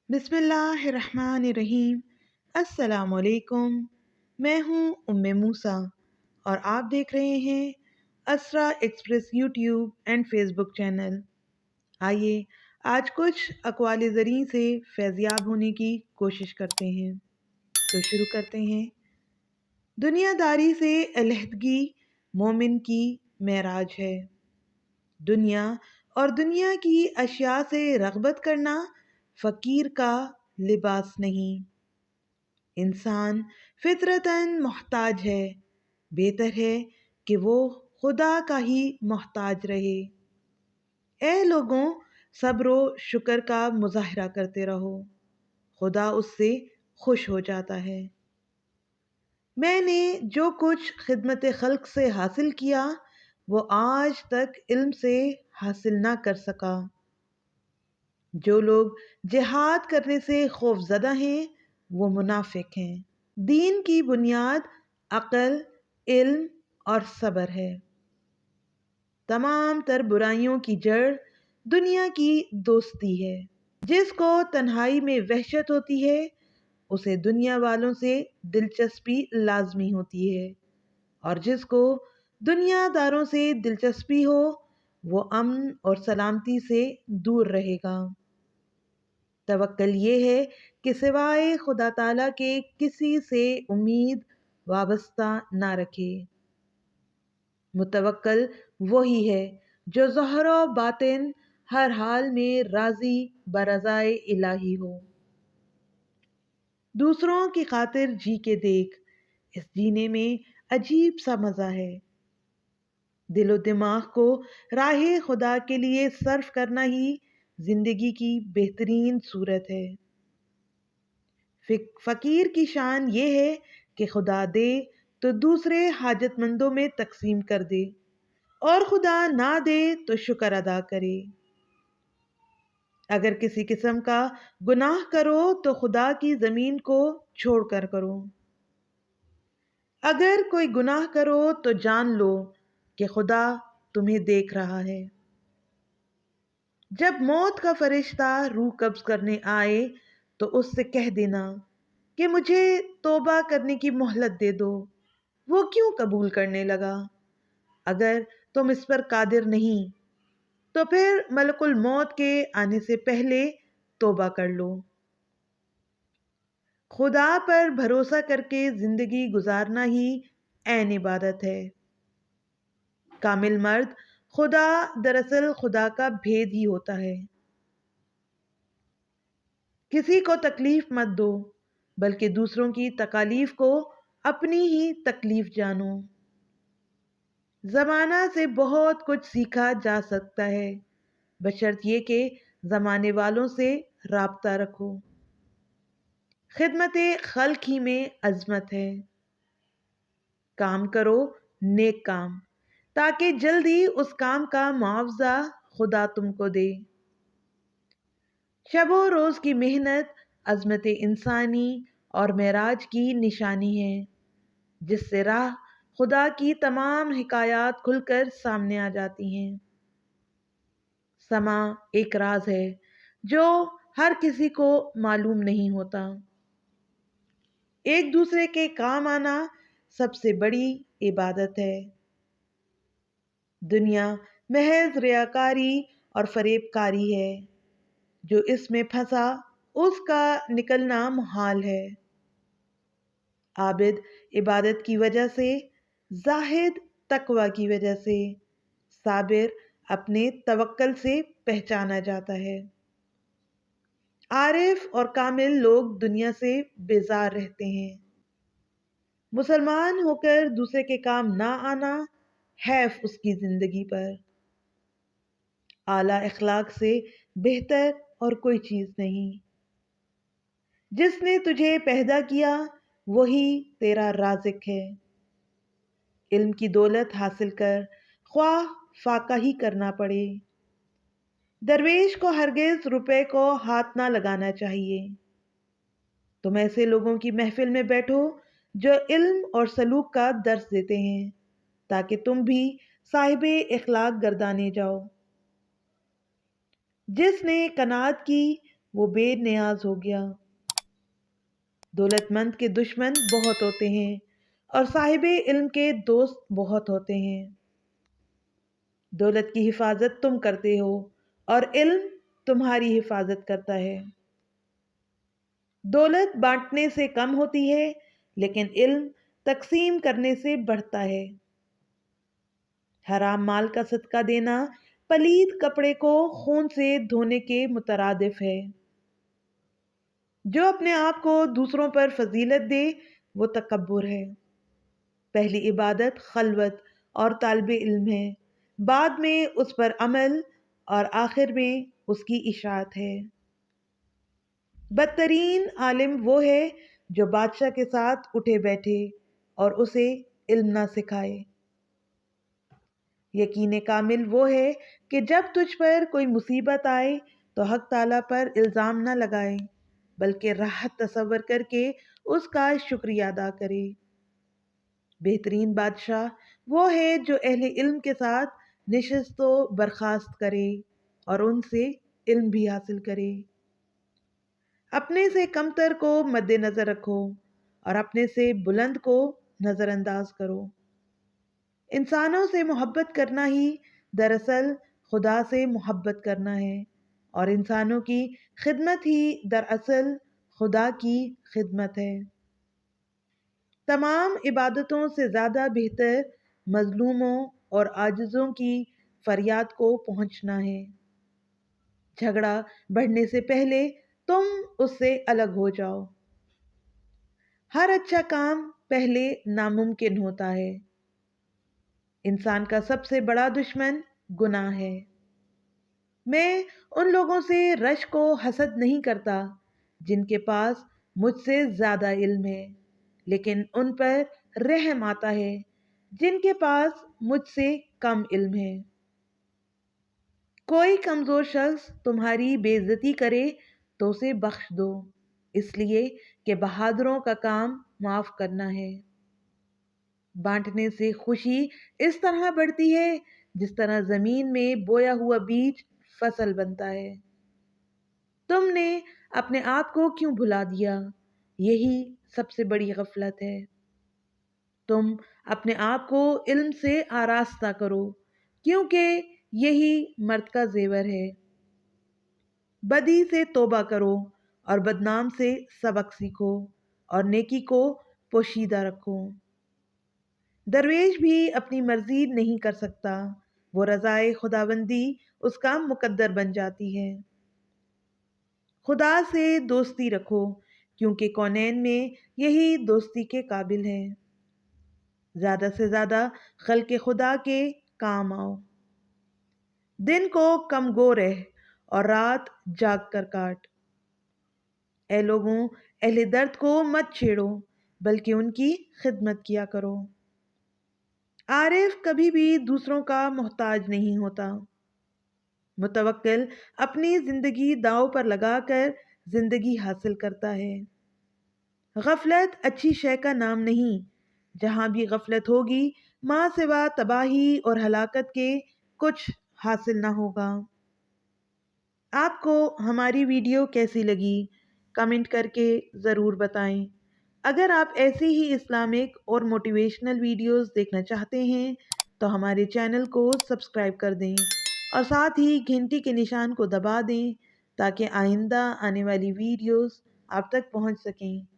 बिस्मिल्लाहिर्रहमानिर्रहीम। अस्सलाम वालेकुम। मैं हूँ मूसा और आप देख रहे हैं Asra Express YouTube and Facebook channel. आइए आज कुछ अक़वाल ज़रीं से फैज़याब होने की कोशिश करते हैं। तो शुरू करते हैं। दुनियादारी से अलहदगी मोमिन की मेराज है। दुनिया और दुनिया की अशिया से रग़बत करना फ़कीर का लिबास नहीं। इंसान फितरतन मोहताज है, बेहतर है कि वो खुदा का ही मोहताज रहे। ए लोगों, सब्र व शुक्र का मुजाहरा करते रहो, खुदा उससे खुश हो जाता है। मैंने जो कुछ खिदमत खल्क से हासिल किया वो आज तक इल्म से हासिल ना कर सका। जो लोग जिहाद करने से खौफज़दा हैं वो मुनाफिक हैं। दीन की बुनियाद अक्ल, इल्म और सब्र है। तमाम तर बुराइयों की जड़ दुनिया की दोस्ती है। जिसको तन्हाई में वहशत होती है उसे दुनिया वालों से दिलचस्पी लाजमी होती है, और जिसको दुनियादारों से दिलचस्पी हो वो अमन और सलामती से दूर रहेगा। तवक्कल ये है कि सिवाय खुदा ताला के किसी से उम्मीद वाबस्ता ना रखे। मुतवक्कल वही है जो ज़ाहिर व बातिन हर हाल में राज़ी बरज़ाए इलाही हो। दूसरों की खातिर जी के देख, इस जीने में अजीब सा मज़ा है। दिलो दिमाग को राहे खुदा के लिए सर्फ करना ही जिंदगी की बेहतरीन सूरत है। फ़कीर की शान ये है कि खुदा दे तो दूसरे हाजतमंदों में तकसीम कर दे, और खुदा ना दे तो शुक्र अदा करे। अगर किसी किस्म का गुनाह करो तो खुदा की ज़मीन को छोड़ कर करो। अगर कोई गुनाह करो तो जान लो कि खुदा तुम्हें देख रहा है। जब मौत का फरिश्ता रूह कब्ज करने आए तो उससे कह देना कि मुझे तौबा करने की मोहलत दे दो। वो क्यों कबूल करने लगा? अगर तुम इस पर कादिर नहीं तो फिर मलकुल मौत के आने से पहले तौबा कर लो। खुदा पर भरोसा करके जिंदगी गुजारना ही ऐन इबादत है। कामिल मर्द खुदा दरअसल खुदा का भेद ही होता है। किसी को तकलीफ मत दो, बल्कि दूसरों की तकालीफ को अपनी ही तकलीफ जानो। जमाना से बहुत कुछ सीखा जा सकता है, बशर्त ये कि जमाने वालों से राब्ता रखो। खिदमत खल्क ही में अजमत है। काम करो नेक काम, ताकि जल्दी उस काम का मुआवजा खुदा तुमको दे। शबो रोज की मेहनत अजमत इंसानी और मेराज की निशानी है, जिससे राह खुदा की तमाम हिकायात खुलकर सामने आ जाती हैं। समा एक राज है जो हर किसी को मालूम नहीं होता। एक दूसरे के काम आना सबसे बड़ी इबादत है। दुनिया महज रियाकारी और फरेबकारी है। जो इसमें फंसा उसका निकलना मुहाल है। आबिद इबादत की वजह से, जाहिद तकवा की वजह से, साबिर अपने तवक्कल से पहचाना जाता है। आरिफ और कामिल लोग दुनिया से बेजार रहते हैं। मुसलमान होकर दूसरे के काम ना आना हैफ उसकी जिंदगी पर। आला इखलाक से बेहतर और कोई चीज नहीं। जिसने तुझे पैदा किया वही तेरा राज़िक है। इल्म की दौलत हासिल कर, ख्वाह फाका ही करना पड़े। दरवेश को हरगिज रुपए को हाथ ना लगाना चाहिए। तुम ऐसे लोगों की महफिल में बैठो जो इल्म और सलूक का दर्स देते हैं, ताकि तुम भी साहिबे इखलाक गर्दाने जाओ। जिसने कनात की وہ بے نیاز ہو گیا۔ دولت مند کے دشمن بہت ہوتے ہیں اور صاحب علم کے دوست بہت ہوتے ہیں۔ دولت کی حفاظت تم کرتے ہو اور علم تمہاری حفاظت کرتا ہے۔ دولت بانٹنے سے کم ہوتی ہے لیکن علم تقسیم کرنے سے بڑھتا ہے۔ حرام مال کا صدقہ دینا پلید کپڑے کو خون سے دھونے کے مترادف ہے۔ جو اپنے آپ کو دوسروں پر فضیلت دے وہ تکبر ہے۔ پہلی عبادت خلوت اور طالب علم ہے، بعد میں اس پر عمل اور آخر میں اس کی اشاعت ہے۔ بدترین عالم وہ ہے جو بادشاہ کے ساتھ اٹھے بیٹھے اور اسے علم نہ سکھائے۔ یقین کامل وہ ہے کہ جب تجھ پر کوئی مصیبت آئے تو حق تعالیٰ پر الزام نہ لگائے بلکہ راحت تصور کر کے اس کا شکریہ ادا کرے۔ بہترین بادشاہ وہ ہے جو اہل علم کے ساتھ نشست و برخاست کرے اور ان سے علم بھی حاصل کرے۔ اپنے سے کمتر کو مد نظر رکھو اور اپنے سے بلند کو نظر انداز کرو۔ انسانوں سے محبت کرنا ہی دراصل خدا سے محبت کرنا ہے اور انسانوں کی خدمت ہی دراصل خدا کی خدمت ہے۔ تمام عبادتوں سے زیادہ بہتر مظلوموں اور عاجزوں کی فریاد کو پہنچنا ہے۔ جھگڑا بڑھنے سے پہلے تم اس سے الگ ہو جاؤ۔ ہر اچھا کام پہلے ناممکن ہوتا ہے۔ انسان کا سب سے بڑا دشمن گناہ ہے۔ میں ان لوگوں سے رشک و حسد نہیں کرتا جن کے پاس مجھ سے زیادہ علم ہے، لیکن ان پر رحم آتا ہے جن کے پاس مجھ سے کم علم ہے۔ کوئی کمزور شخص تمہاری بے عزتی کرے تو اسے بخش دو، اس لیے کہ بہادروں کا کام معاف کرنا ہے۔ بانٹنے سے خوشی اس طرح بڑھتی ہے جس طرح زمین میں بویا ہوا بیج فصل بنتا ہے۔ تم نے اپنے آپ کو کیوں بھلا دیا؟ یہی سب سے بڑی غفلت ہے۔ تم اپنے آپ کو علم سے آراستہ کرو کیونکہ یہی مرد کا زیور ہے۔ بدی سے توبہ کرو اور بدنام سے سبق سیکھو اور نیکی کو پوشیدہ رکھو۔ درویش بھی اپنی مرضی نہیں کر سکتا، وہ رضائے خداوندی اس کا مقدر بن جاتی ہے۔ خدا سے دوستی رکھو کیونکہ کونین میں یہی دوستی کے قابل ہے۔ زیادہ سے زیادہ خلق خدا کے کام آؤ۔ دن کو کم گو رہ اور رات جاگ کر کاٹ۔ اے لوگوں، اہل درد کو مت چھیڑو بلکہ ان کی خدمت کیا کرو۔ عارف کبھی بھی دوسروں کا محتاج نہیں ہوتا۔ متوکل اپنی زندگی داؤ پر لگا کر زندگی حاصل کرتا ہے۔ غفلت اچھی شے کا نام نہیں، جہاں بھی غفلت ہوگی ماں سوا تباہی اور ہلاکت کے کچھ حاصل نہ ہوگا۔ آپ کو ہماری ویڈیو کیسی لگی؟ کمنٹ کر کے ضرور بتائیں۔ اگر آپ ایسے ہی اسلامک اور موٹیویشنل ویڈیوز دیکھنا چاہتے ہیں تو ہمارے چینل کو سبسکرائب کر دیں اور ساتھ ہی گھنٹی کے نشان کو دبا دیں تاکہ آئندہ آنے والی ویڈیوز آپ تک پہنچ سکیں۔